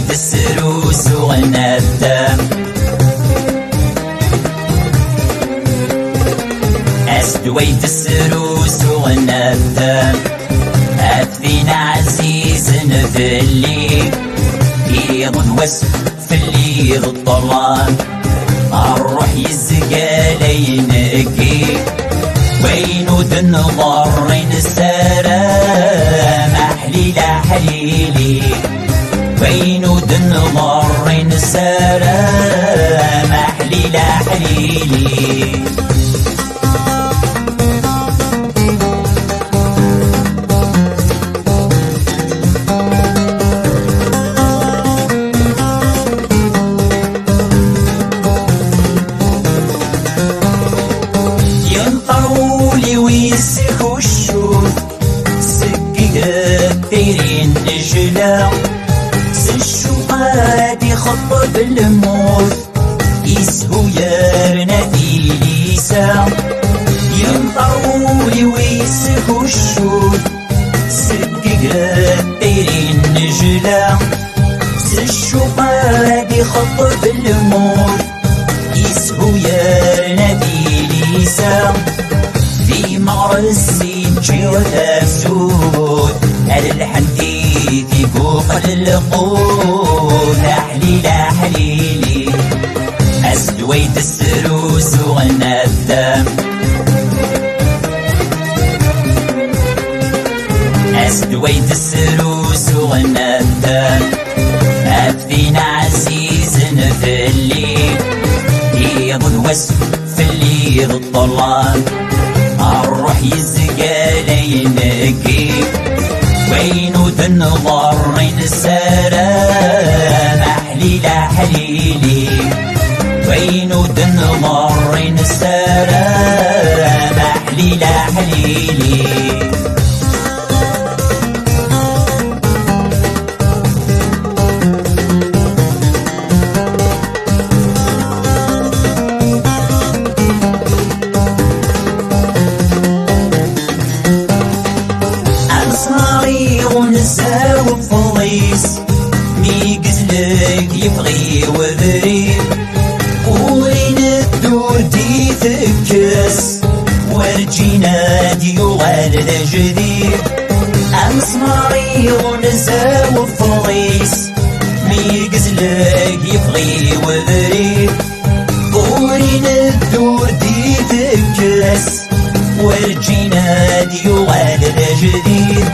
دويت السروس والندم دويت السروس والندم أثينا عزيز نذلي يضن وسف في الليل الطلان الروح يزقى ينقي وين ودن ضرين السلام أحليلا حليلي وين ودن ضرين السلام أحليلا حليلي ويسخو الشوف سقيها دايرين نجلة الشوف غادي خطب الموت يسهو يارنا ذي ليسا ينطولي ويسخو الشوف سقيها دايرين نجلة الشوف غادي خطب الموت يسهو يارنا ذي ليسا في مرسي جير السود على الحديد فوق القود أحليلا حليلي أسدويت السروس والندم أسدويت السروس والندم أثينا عزيز نذلي يضن وسف في الليل الطلان الروح يزقى ينقي وين ودن ضرين السلام أحليلا حليلي وين ودن ضرين السلام أحليلا حليلي ونساو فضيس ميقزلك يبغي وذريب وين الدور دي تكس ورجينا ديوغال لجديد أمسماري ونساو فضيس ميقزلك يبغي وذريب وين الدور دي تكس ورجينا ديوغال لجديد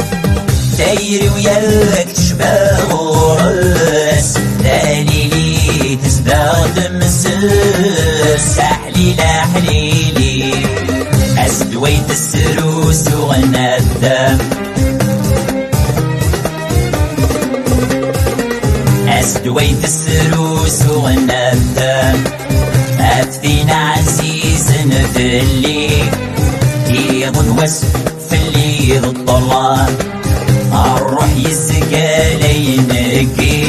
دايري وياك تشبه ورس دليلي تستخدم السس أحليلا حليلي أسدويت السروس والندم أسدويت السروس والندم أثينا عزيز نذلي يضن وسف في الليل الطلان الروح يزقى ينقي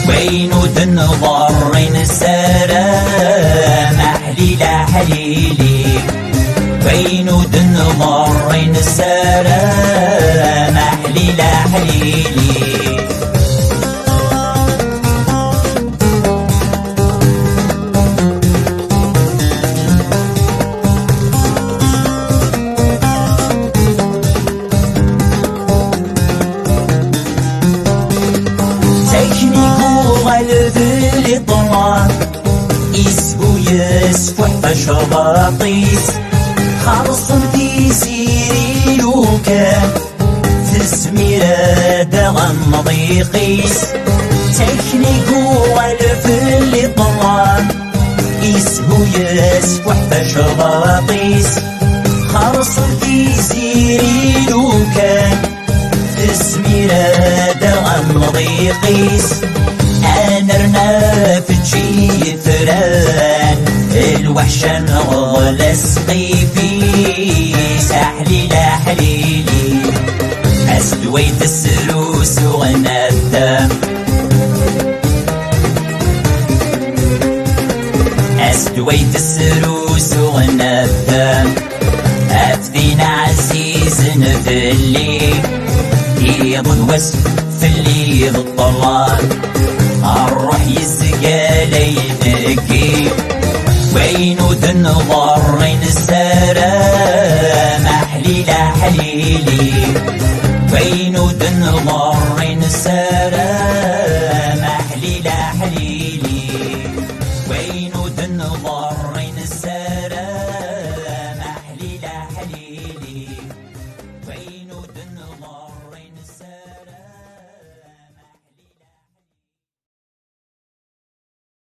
وين ودن ضرين السلام أحليلا حليلي وين ودن ضرين السلام أحليلا حليلي الذي طلع يسهو يسفح فشباطيس خرص في سيري وكان في السميرة دغم مضيقيس تكنيكو الذي طلع يسهو يسفح فشباطيس خرص في سيري وكان في السميرة دغم مضيقيس أنرنا في تجي فران الوحشة نغلى سقيفيس أحليلا حليلي أسدويت السروس والندم أسدويت السروس والندم أثينا عزيز نذلي يضن وسف في الليل الطلان وين ودن ضرين السلام حليلة حليلي وين ودن ضرين السلام